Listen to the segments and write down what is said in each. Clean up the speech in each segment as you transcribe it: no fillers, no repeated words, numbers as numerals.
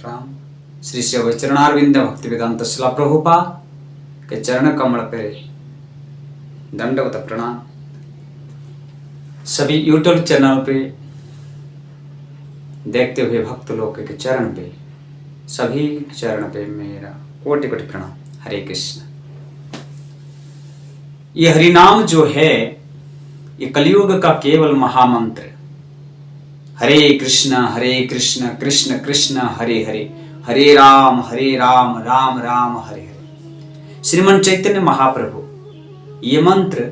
प्रणाम। श्री शिव चरणारविंद भक्ति वेदांत शिला प्रभुपाद के चरण कमल पे दंडवत प्रणाम। सभी यूट्यूब चैनल पे देखते हुए भक्त लोग के चरण पे, सभी चरण पे मेरा कोटि कोटि प्रणाम। हरे कृष्ण। ये हरिनाम जो है ये कलयुग का केवल महामंत्र। हरे कृष्ण कृष्ण कृष्ण हरे हरे, हरे राम राम राम हरे हरे। श्रीमन चैतन्य महाप्रभु ये मंत्र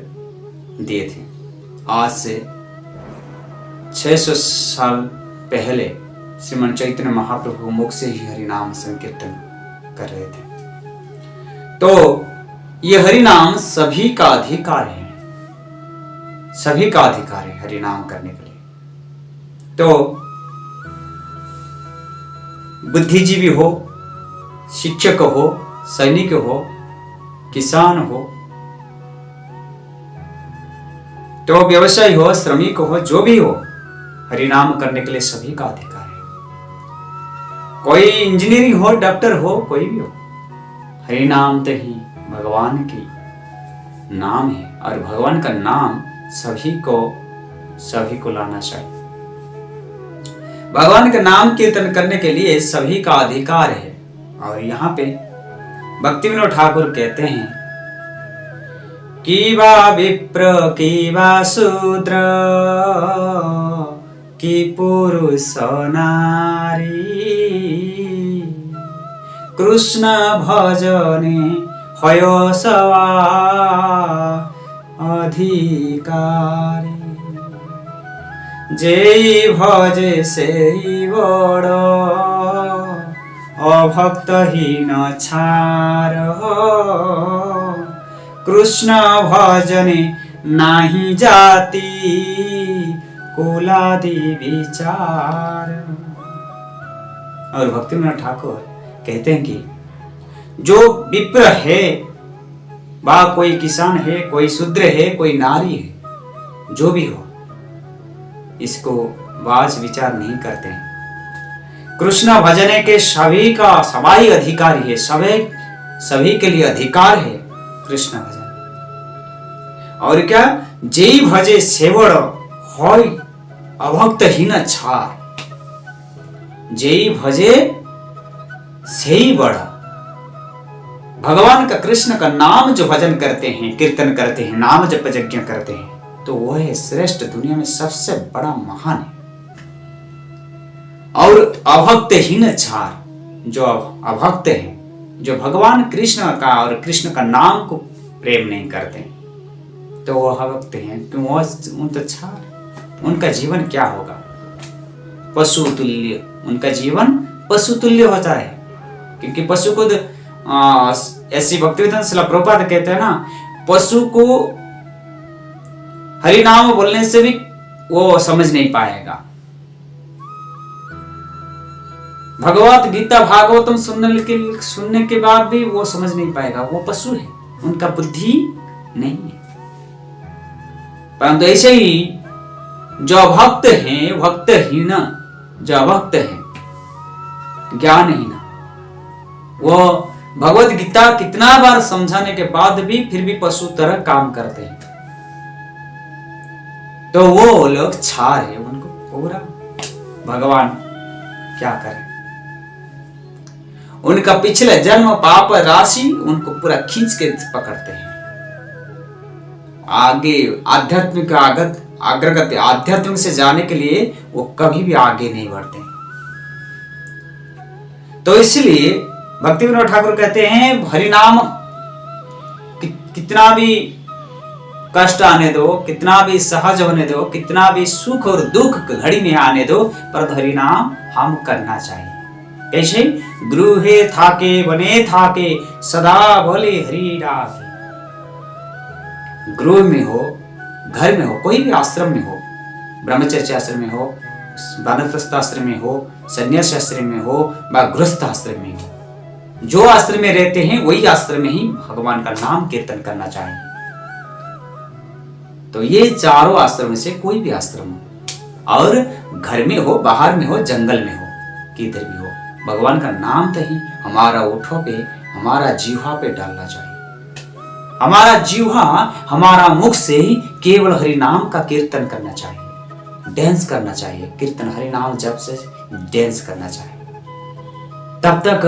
दिए थे। आज से 600 साल पहले श्रीमन चैतन्य महाप्रभु मुख से ही हरिनाम संकीर्तन कर रहे थे। तो ये हरिनाम सभी का अधिकार है, सभी का अधिकार है हरिनाम करने के लिए। तो बुद्धिजीवी हो, शिक्षक हो, सैनिक हो, किसान हो, तो व्यवसायी हो, श्रमिक हो, जो भी हो, हरिनाम करने के लिए सभी का अधिकार है। कोई इंजीनियरिंग हो, डॉक्टर हो, कोई भी हो, हरिनाम तो ही भगवान की नाम है और भगवान का नाम सभी को लाना चाहिए। भगवान का नाम कीर्तन करने के लिए सभी का अधिकार है। और यहाँ पे भक्ति विनोद ठाकुर कहते हैं कि वा विप्र की वा शूद्र की पुरुष नारी, कृष्ण भजने हयो सवा अधिकारी, जेई भजे सेई बड़ अभक्तहीन छार, कृष्ण भजने नाही जाति कुलादि विचार। और भक्ति विनोद ठाकुर कहते हैं कि जो विप्र है, बा कोई किसान है, कोई शूद्र है, कोई नारी है, जो भी हो, इसको वाच विचार नहीं करते हैं। कृष्ण भजने के सभी का सवाई अधिकारी है, सभी के लिए अधिकार है कृष्ण भजन। और क्या, जेई भजे सेवड़ होय अभक्तहीन छार, जेई भजे सेई बड़ा। भगवान का, कृष्ण का नाम जो भजन करते हैं, कीर्तन करते हैं, नाम जप यज्ञ करते हैं, तो वह है श्रेष्ठ, दुनिया में सबसे बड़ा महान है। और अभक्तहीन छार, जो अभक्त हैं, जो भगवान कृष्ण का और कृष्ण का नाम को प्रेम नहीं करते हैं, तो वो अभक्त हैं। क्यों? उन तो छार, उनका जीवन क्या होगा? पशु तुल्य, उनका जीवन पशु तुल्य होता है। क्योंकि पशु को ऐसी भक्तिवेदांत शिला प्रभुपाद कहते हैं ना, पशु को हरिनाम बोलने से भी वो समझ नहीं पाएगा। भगवत गीता भागवतम सुनने के बाद भी वो समझ नहीं पाएगा। वो पशु है, उनका बुद्धि नहीं है। परंतु ऐसे ही जो अभक्त हैं, भक्तहीन, जो अभक्त हैं, ज्ञानहीन, वो भगवत गीता कितना बार समझाने के बाद भी फिर भी पशु तरह काम करते हैं। तो वो लोग छार है, उनको पूरा भगवान क्या करें, उनका पिछले जन्म पाप राशि उनको पूरा खींच के पकड़ते हैं। आगे आध्यात्मिक अग्रगति, आध्यात्मिक से जाने के लिए वो कभी भी आगे नहीं बढ़ते। तो इसलिए भक्ति विनोद ठाकुर कहते हैं, हरिनाम कितना भी कष्ट आने दो, कितना भी सहज होने दो, कितना भी सुख और दुख घड़ी में आने दो, पर हरिनाम हम करना चाहिए। कैसे? गृहे थाके बने थाके सदा बोले हरि राखे। गृह में हो, घर में हो, कोई भी आश्रम में हो, ब्रह्मचर्य आश्रम में हो, वानप्रस्थ आश्रम में हो, संन्यास आश्रम में हो, व गृहस्थ आश्रम में हो, जो आश्रम में रहते हैं वही आश्रम में ही भगवान का नाम कीर्तन करना चाहिए। तो ये चारों आश्रम से कोई भी आश्रम हो, और घर में हो, बाहर में हो, जंगल में हो, किधर भी हो, भगवान का नाम तो ही हमारा ओठों पे, हमारा जीवा पे डालना चाहिए। हमारा जीवा, हमारा मुख से ही केवल हरि नाम का कीर्तन करना चाहिए, डांस करना चाहिए। कीर्तन हरि नाम जप से डांस करना चाहिए। तब तक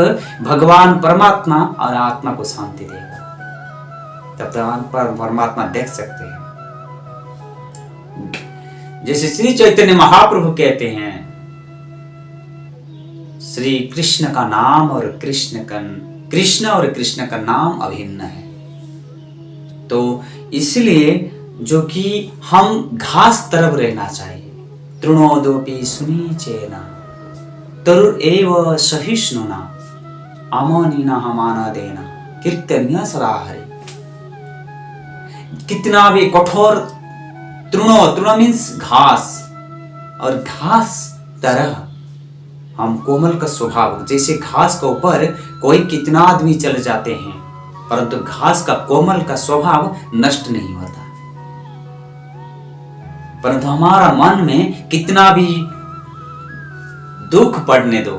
भगवान परमात्मा और आत्मा को शांति देगा। तब तक परमात्मा देख सकते हैं। जैसे श्री चैतन्य महाप्रभु कहते हैं, श्री कृष्ण का नाम और कृष्ण और कृष्ण का नाम अभिन्न है। तो इसलिए जो कि हम घास तरफ रहना चाहिए। तृणोदोपि सुनीचेन तरुर एव सहिष्णुना अमनिना हमाना देना कीर्तन्य सराहरे। कितना भी कठोर, तृण मीन्स घास, और घास तरह हम कोमल का स्वभाव, जैसे घास के ऊपर कोई कितना आदमी चल जाते हैं परंतु घास का कोमल का स्वभाव नष्ट नहीं होता। परंतु हमारा मन में कितना भी दुख पड़ने दो,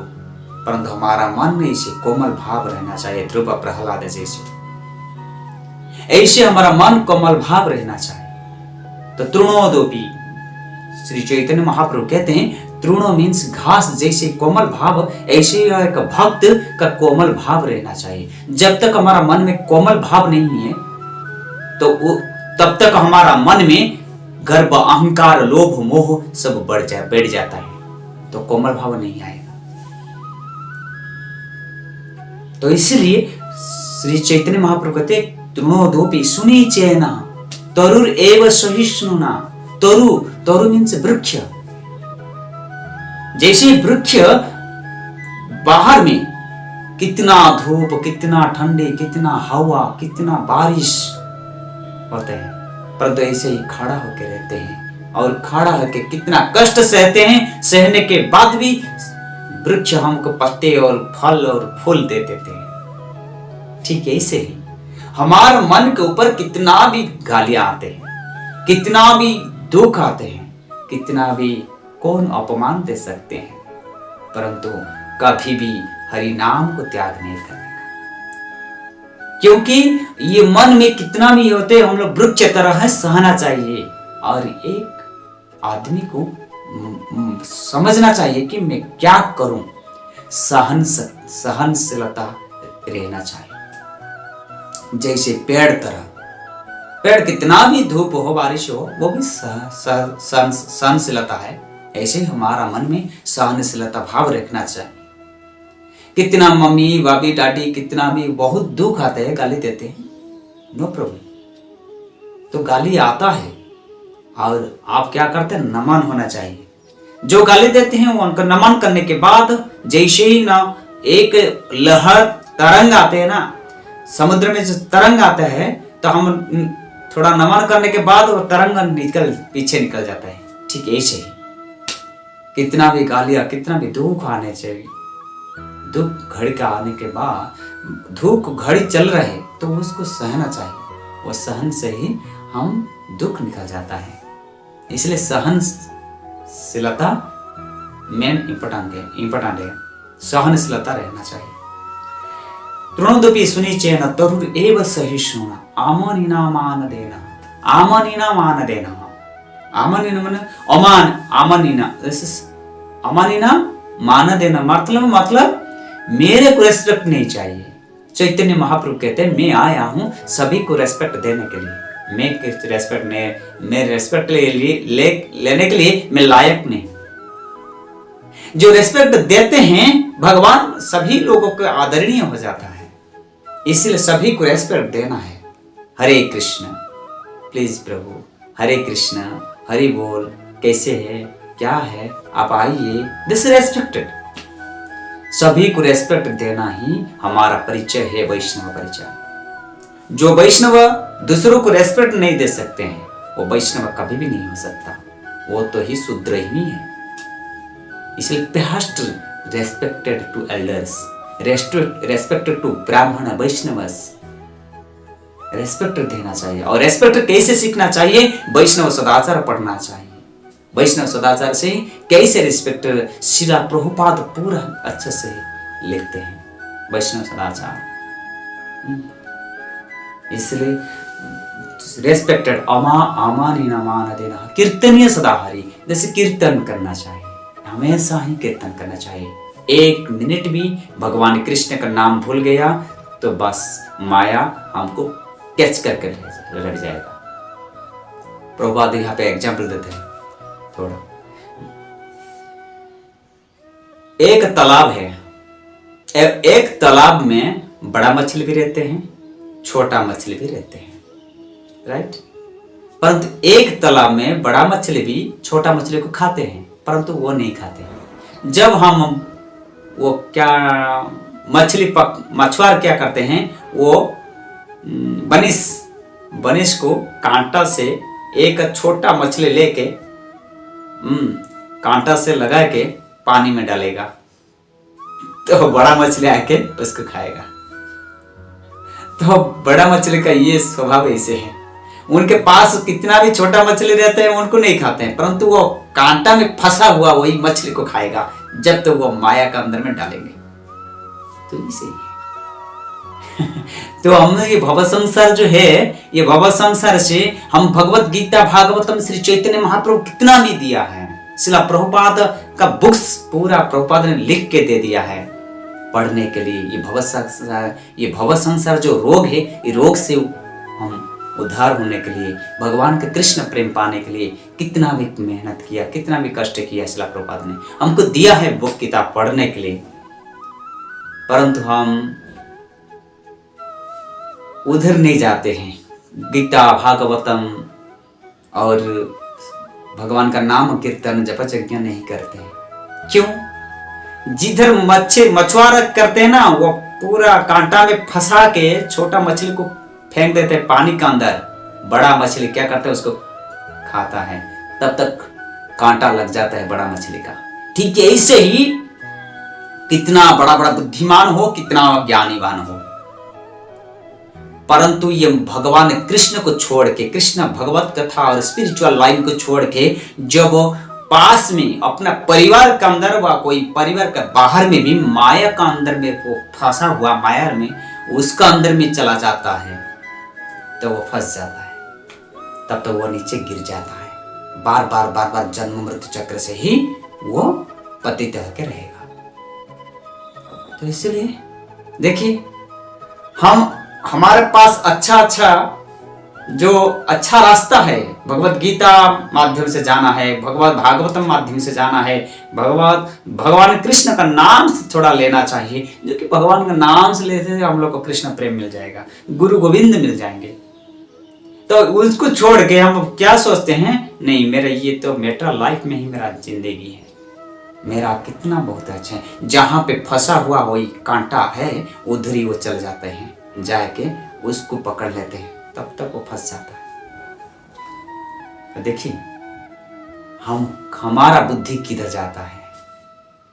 परंतु हमारा मन में इसे कोमल भाव रहना चाहिए। ध्रुव प्रहलाद जैसे ऐसे हमारा मन कोमल भाव रहना चाहिए। तो तृणोदोपि, श्री चैतन्य महाप्रभु कहते हैं तृणो मीन्स घास जैसे कोमल भाव, ऐसे एक भक्त का कोमल भाव रहना चाहिए। जब तक हमारा मन में कोमल भाव नहीं है तो तब तक हमारा मन में गर्व, अहंकार, लोभ, मोह सब बैठ जाता है, तो कोमल भाव नहीं आएगा। तो इसलिए श्री चैतन्य महाप्रभु कहते तृणोदोपि सुनीचेन तरुर एव सहिष्णुना। तरु मीन्स वृक्ष। जैसे वृक्ष बाहर में कितना धूप, कितना ठंडी, कितना हवा, कितना बारिश होते हैं, परंतु ऐसे ही खड़ा होकर रहते हैं और खड़ा होकर कितना कष्ट सहते हैं। सहने के बाद भी वृक्ष हमको पत्ते और फल और फूल दे देते हैं। ठीक है, ऐसे ही हमारे मन के ऊपर कितना भी गालियां आते हैं, कितना भी दुख आते हैं, कितना भी कौन अपमान दे सकते हैं, परंतु कभी भी हरि नाम को त्याग नहीं करेगा। क्योंकि ये मन में कितना भी होते हम लोग वृक्ष तरह सहना चाहिए। और एक आदमी को समझना चाहिए कि मैं क्या करूं, सहनशीलता रहना चाहिए। जैसे पेड़ तरह, पेड़ कितना भी धूप हो, बारिश हो, वो भी सहनशीलता है। ऐसे ही हमारा मन में सहनशीलता भाव रखना चाहिए। कितना मम्मी बाबी डाडी कितना भी बहुत दुख आता है, गाली देते हैं, नो प्रॉब्लम, तो गाली आता है और आप क्या करते हैं, नमन होना चाहिए। जो गाली देते हैं उनको नमन करने के बाद जैसे ही ना एक लहर तरंग आते हैं ना, समुद्र में जो तरंग आता है तो हम थोड़ा नमन करने के बाद वो तरंग पीछे निकल जाता है। ठीक है, ऐसे ही कितना भी गालियां, कितना भी दुख आने चाहिए, दुख घड़ी का आने के बाद धूप घड़ी चल रहे तो उसको सहना चाहिए। वो सहन से ही हम दुख निकल जाता है। इसलिए सहनशीलता मेन इंपॉर्टेंट है, सहनशीलता रहना चाहिए। तृणोदपि सुनीचेन तरुर एव सहिष्णुना आमनिना मान देना। आमनिना मान देना, आमनिना माने अमान, अमानिना मान देना मतलब मेरे को रेस्पेक्ट नहीं चाहिए। चैतन्य महाप्रभु कहते हैं मैं आया हूं सभी को रेस्पेक्ट देने के लिए। मैं रेस्पेक्ट लेने के लिए मैं लायक नहीं। जो रेस्पेक्ट देते हैं भगवान सभी लोगों को आदरणीय हो जाता है। इसलिए सभी को रेस्पेक्ट देना है। हरे कृष्ण, प्लीज प्रभु, हरे कृष्ण, हरि बोल, कैसे है, क्या है, आप आइए, दिस रेस्पेक्टेड। सभी को रेस्पेक्ट देना ही हमारा परिचय है, वैष्णव परिचय। जो वैष्णव दूसरों को रेस्पेक्ट नहीं दे सकते हैं वो वैष्णव कभी भी नहीं हो सकता, वो तो ही शूद्र ही है। इसलिए best respected to elders, respected to Brahmin Vaishnavas, respect देना चाहिए। और रेस्पेक्ट कैसे सीखना चाहिए, वैष्णव सदाचार पढ़ना चाहिए। वैष्णव सदाचार से कैसे रिस्पेक्ट, श्रीला प्रभुपाद पूरा अच्छे से लिखते हैं वैष्णव सदाचार। इसलिए रेस्पेक्टेड अमानी न मान देना, कीर्तनीय सदा हरि, जैसे कीर्तन करना चाहिए, हमेशा ही कीर्तन करना चाहिए। 1 मिनट भी भगवान कृष्ण का नाम भूल गया तो बस माया हमको कैच करके लग जाएगा। प्रभुपाद यहाँ पे एग्जाम्पल देते हैं थोड़ा। एक तालाब है, एक तालाब में बड़ा मछली भी रहते हैं, छोटा मछली भी रहते हैं, राइट। परंतु एक तालाब में बड़ा मछली भी छोटा मछली को खाते हैं, परंतु वो नहीं खाते। जब हम वो क्या मछुआर क्या करते हैं, वो बनिश को कांटा से एक छोटा मछली लेके कांटा से लगा के पानी में डालेगा तो बड़ा मछली आके उसको खाएगा। तो बड़ा मछली का ये स्वभाव ऐसे है, उनके पास कितना भी छोटा मछली रहता है उनको नहीं खाते हैं, परंतु वो कांटा में फंसा हुआ वही मछली को खाएगा जब तो वो माया का अंदर में डालेंगे। तो इसे तो हम ये भव संसार जो है, ये भव संसार से हम भगवत गीता भागवतम श्री चैतन्य महाप्रभु कितना भी दिया है, शिला प्रभुपाद का बुक्स पूरा प्रभुपाद ने लिख के दे दिया है पढ़ने के लिए। ये भव संसार जो रोग है, ये रोग से हम उद्धार होने के लिए, भगवान के कृष्ण प्रेम पाने के लिए कितना भी मेहनत किया, कितना भी कष्ट किया शिला प्रभुपाद ने हमको दिया है बुक किताब पढ़ने के लिए, परंतु हम उधर नहीं जाते हैं। गीता भागवतम और भगवान का नाम कीर्तन जप यज्ञ नहीं करते हैं। क्यों? जिधर मछुआरा करते हैं ना, वो पूरा कांटा में फंसा के छोटा मछली को फेंक देते हैं पानी के अंदर, बड़ा मछली क्या करता है उसको खाता है, तब तक कांटा लग जाता है बड़ा मछली का। ठीक है, ऐसे ही कितना बड़ा बड़ा बुद्धिमान हो, कितना ज्ञानीवान हो, परंतु ये भगवान कृष्ण को छोड़ के, कृष्ण भगवत कथा और स्पिरिचुअल लाइन को छोड़ के जब पास में अपना परिवार के अंदर व कोई परिवार के बाहर में भी माया का अंदर में वो फंसा हुआ माया में उसका अंदर में चला जाता है तो वो फंस जाता है, तब तो वो नीचे गिर जाता है। बार बार जन्म मृत्यु चक्र से ही वो पतित होकर रहेगा। तो इसलिए देखिए, हमारे पास अच्छा जो अच्छा रास्ता है, भगवत गीता माध्यम से जाना है, भगवत भागवतम माध्यम से जाना है, भगवान कृष्ण का नाम से थोड़ा लेना चाहिए, जो कि भगवान का नाम से लेते हैं हम लोग को कृष्ण प्रेम मिल जाएगा, गुरु गोविंद मिल जाएंगे। तो उसको छोड़ के हम क्या सोचते हैं, नहीं मेरा ये तो मेरा लाइफ में ही मेरा जिंदगी है, मेरा कितना बहुत अच्छा है, जहां पे फंसा हुआ वही कांटा है उधर ही वो चल जाते हैं, जाके उसको पकड़ लेते हैं, तब तक वो फंस जाता है। तो देखिए हमारा बुद्धि किधर जाता है।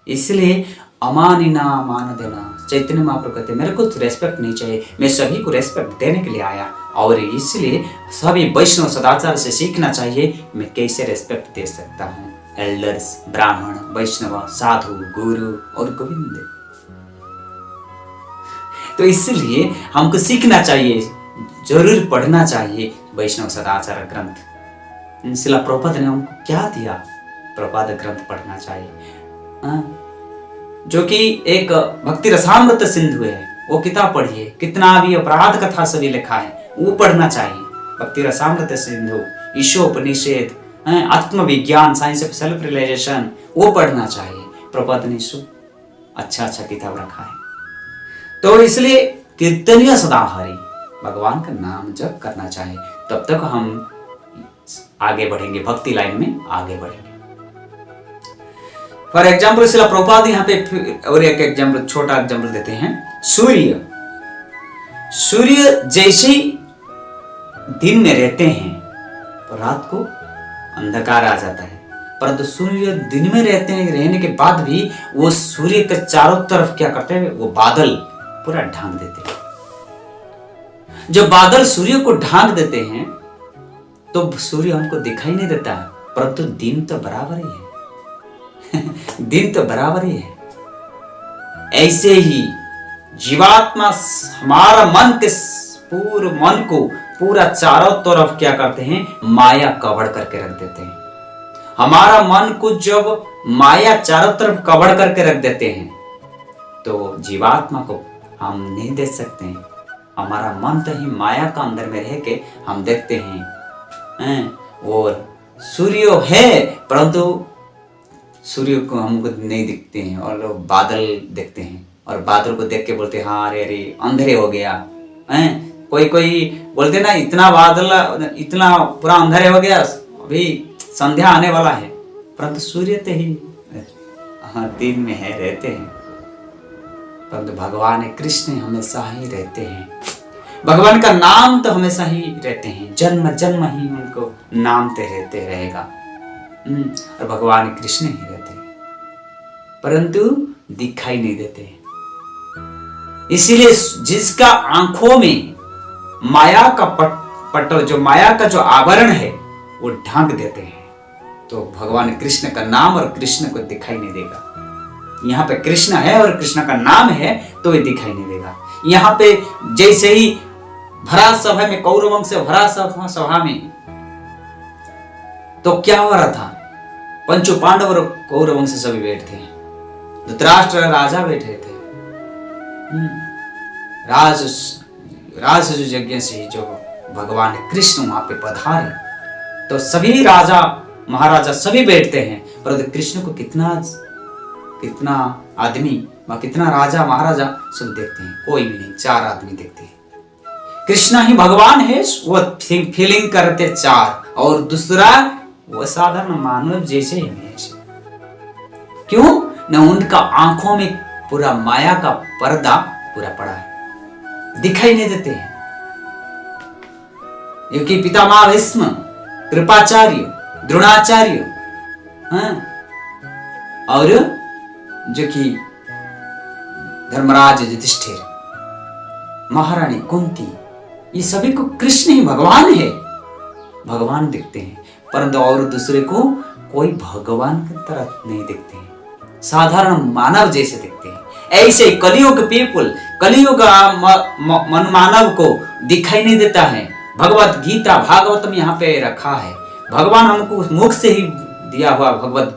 इसलिए अमानिना मान देना, चैतन्य महाप्रभु कहते मेरे को तो रेस्पेक्ट नहीं चाहिए, मैं सभी को रेस्पेक्ट देने के लिए आया, और इसलिए सभी वैष्णव सदाचार से सीखना चाहिए मैं कैसे रेस्पेक्ट दे सकता हूँ एल्डर्स, ब्राह्मण, वैष्णव, साधु, गुरु और गोविंद। तो इसलिए हमको सीखना चाहिए, जरूर पढ़ना चाहिए वैष्णव सदाचार ग्रंथ। शिला प्रभुपाद ने हमको क्या दिया, प्रभुपाद ग्रंथ पढ़ना चाहिए, जो कि एक भक्ति रसामृत सिंधु है, वो किताब पढ़िए, कितना भी अपराध कथा सभी लिखा है वो पढ़ना चाहिए। Bhakti Rasamrita Sindhu, Ishopanishad, Atmavigyan, science of self realisation, वो पढ़ना चाहिए। प्रभुपाद ने अच्छा किताब रखा है। तो इसलिए कीर्तनीय सदा हरि, भगवान का नाम जप करना चाहिए, तब तक हम आगे बढ़ेंगे, भक्ति लाइन में आगे बढ़ेंगे। फॉर एग्जाम्पल शिला प्रभुपाद यहाँ पे और एक एग्जाम्पल, छोटा एग्जाम्पल देते हैं। सूर्य जैसे ही दिन में रहते हैं तो रात को अंधकार आ जाता है, परंतु सूर्य दिन में रहने के बाद भी वो सूर्य के चारों तरफ क्या करते हैं, वो बादल पूरा ढांक देते हैं। जब बादल सूर्य को ढांक देते हैं तो सूर्य हमको दिखाई नहीं देता है, परंतु दिन तो बराबर ही है दिन तो बराबर ही है। ऐसे ही जीवात्मा हमारा मन के पूरे मन को पूरा चारों तरफ क्या करते हैं, माया कवर करके रख देते हैं। हमारा मन को जब माया चारों तरफ कवर करके रख देते हैं तो जीवात्मा को हम नहीं देख सकते हैं। हमारा मन तो ही माया का अंदर में रह के हम देखते हैं। और सूर्य है परंतु सूर्य को हमको नहीं दिखते हैं, और लोग बादल देखते हैं और बादल को देख के बोलते हैं हाँ अरे अरे अंधेरे हो गया। कोई कोई बोलते ना इतना बादल, इतना पूरा अंधेरे हो गया, अभी संध्या आने वाला है, परंतु सूर्य तो ही दिन में है, रहते हैं। परंतु भगवान कृष्ण हमेशा ही रहते हैं। भगवान का नाम तो हमेशा ही रहते हैं, जन्म जन्म ही उनको नाम तो रहते रहेगा। और भगवान कृष्ण ही रहते हैं परंतु दिखाई नहीं देते। इसीलिए जिसका आंखों में माया का पटल, जो माया का जो आवरण है वो ढांक देते हैं, तो भगवान कृष्ण का नाम और कृष्ण को दिखाई नहीं देगा। यहाँ पे कृष्ण है और कृष्ण का नाम है तो ये दिखाई नहीं देगा। यहाँ पे जैसे ही भरा सभा में, कौरवों से भरा सभा में तो क्या हो रहा था, पंचो पांडव और कौरवों से सभी बैठे थे, धृतराष्ट्र राजा बैठे थे। राज यज्ञ से जो भगवान कृष्ण वहां पे पधारे तो सभी राजा महाराजा सभी बैठते हैं, परंतु कृष्ण को कितना आदमी व कितना राजा महाराजा सब देखते हैं, कोई भी नहीं, 4 आदमी देखते हैं। कृष्ण ही भगवान है, वो फीलिंग करते 4, और दूसरा वो साधारण मानव जैसे ही है। क्यों न उनका आंखों में पूरा माया का पर्दा पूरा पड़ा है, दिखाई नहीं देते हैं। क्योंकि पितामह भीष्म, कृपाचार्य, द्रोणाचार्य और जो कि धर्मराज युधिष्ठिर, महारानी कुंती, ये सभी को कृष्ण ही भगवान है, भगवान दिखते हैं, परंतु और दूसरे को कोई भगवान की तरह नहीं दिखते हैं, साधारण मानव जैसे दिखते हैं। ऐसे कलियुग पीपल, कलियुग मन मानव को दिखाई नहीं देता है। भगवत गीता भागवतम यहाँ पे रखा है, भगवान हमको मुख से ही दिया हुआ भगवत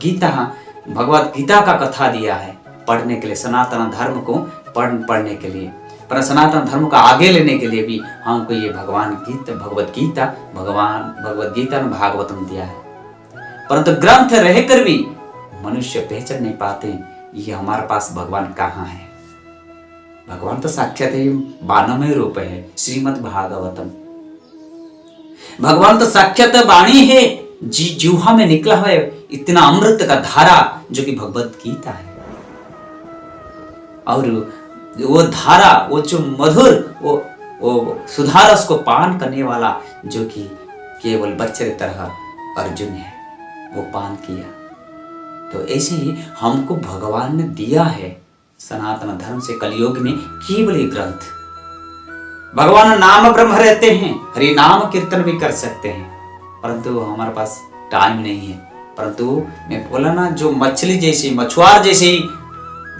गीता का कथा दिया है पढ़ने के लिए, सनातन धर्म को पढ़ने के लिए, पर सनातन धर्म को आगे लेने के लिए भी हमको ये भगवत गीता में भागवतम दिया है। परंतु ग्रंथ रहकर भी मनुष्य पहचान नहीं पाते ये हमारे पास भगवान कहाँ है। भगवान तो साक्षात ही 92 रूप है, श्रीमद् भागवतम। भगवान तो साक्षात वाणी है, जीवा में निकला हुआ इतना अमृत का धारा जो कि भगवत गीता है। और वो धारा, वो जो मधुर, वो सुधारस को पान करने वाला जो कि केवल बच्चे की तरह अर्जुन है, वो पान किया। तो ऐसे ही हमको भगवान ने दिया है सनातन धर्म से कलयुग में केवल एक ग्रंथ। भगवान नाम ब्रह्म रहते हैं, हरि नाम कीर्तन भी कर सकते हैं, परंतु हमारे पास टाइम नहीं है। परंतु मैं बोला ना, जो मछली जैसी, मछुआर जैसी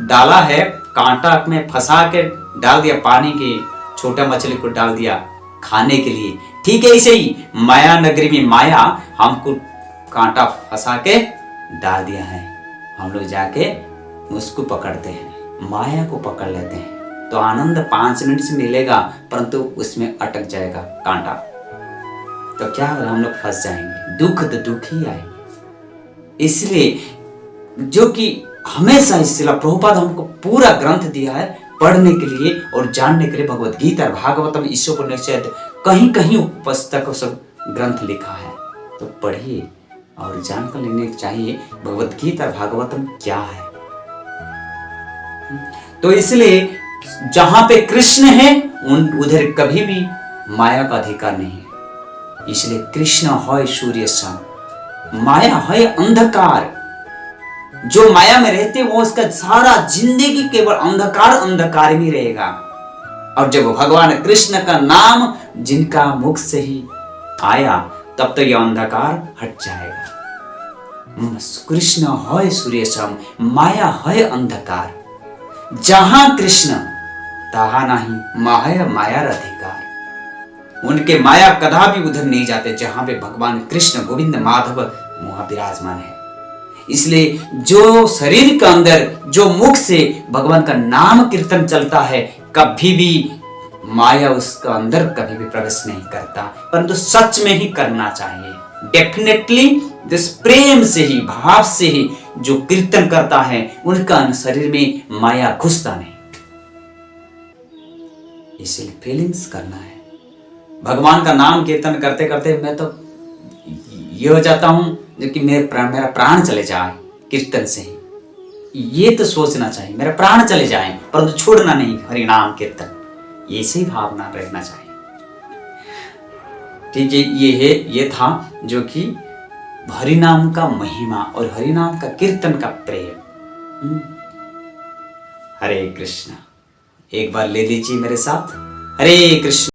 डाला है, कांटा में फंसा के डाल दिया, पानी की छोटा मछली को डाल दिया खाने के लिए, ठीक है ऐसे ही माया नगरी में माया हमको कांटा फंसा के डाल दिया है, हम लोग जाके उसको पकड़ते हैं, माया को पकड़ लेते हैं। तो आनंद 5 मिनट से मिलेगा, परंतु उसमें अटक जाएगा कांटा, तो क्या होगा, हम लोग फंस जाएंगे, दुख तो दुख ही आएंगे। इसलिए जो कि हमेशा इसलिए प्रभुपाद हमको पूरा ग्रंथ दिया है पढ़ने के लिए और जानने के लिए। भगवत गीता, भागवतम, ईशोपनिषद, कहीं कहीं पुस्तकों सब ग्रंथ लिखा है, तो पढ़िए और जानकर लेने चाहिए भगवत गीता भागवतम क्या है। तो इसलिए जहां पे कृष्ण है उधर कभी भी माया का अधिकार नहीं है। इसलिए कृष्ण है सूर्य सम, माया है अंधकार। जो माया में रहते वो उसका सारा जिंदगी केवल अंधकार में रहेगा। और जब भगवान कृष्ण का नाम जिनका मुख से ही आया तब तो यह अंधकार हट जाएगा। कृष्ण है सूर्य सम, माया है अंधकार। जहां कृष्ण तहा नहीं माया माया अधिकार। उनके माया कदापि उधर नहीं जाते जहां पे भगवान कृष्ण गोविंद माधव वहां विराजमान है। इसलिए जो शरीर के अंदर जो मुख से भगवान का नाम कीर्तन चलता है, कभी भी माया उसका अंदर कभी भी प्रवेश नहीं करता, परंतु सच में ही करना चाहिए। डेफिनेटली जिस प्रेम से ही भाव से ही जो कीर्तन करता है उनका शरीर में माया घुसता नहीं। इसलिए फीलिंग्स करना है। भगवान का नाम कीर्तन करते करते मैं तो ये हो जाता हूं कि मेरा प्राण चले जाए कीर्तन से ही। ये तो सोचना चाहिए मेरा प्राण चले जाए परंतु छोड़ना नहीं हरि नाम कीर्तन, ऐसी भावना रहना चाहिए। ठीक है, ये था जो कि हरि नाम का महिमा और हरि नाम का कीर्तन का प्रेम। हरे कृष्णा, एक बार ले लीजिए मेरे साथ, हरे कृष्ण।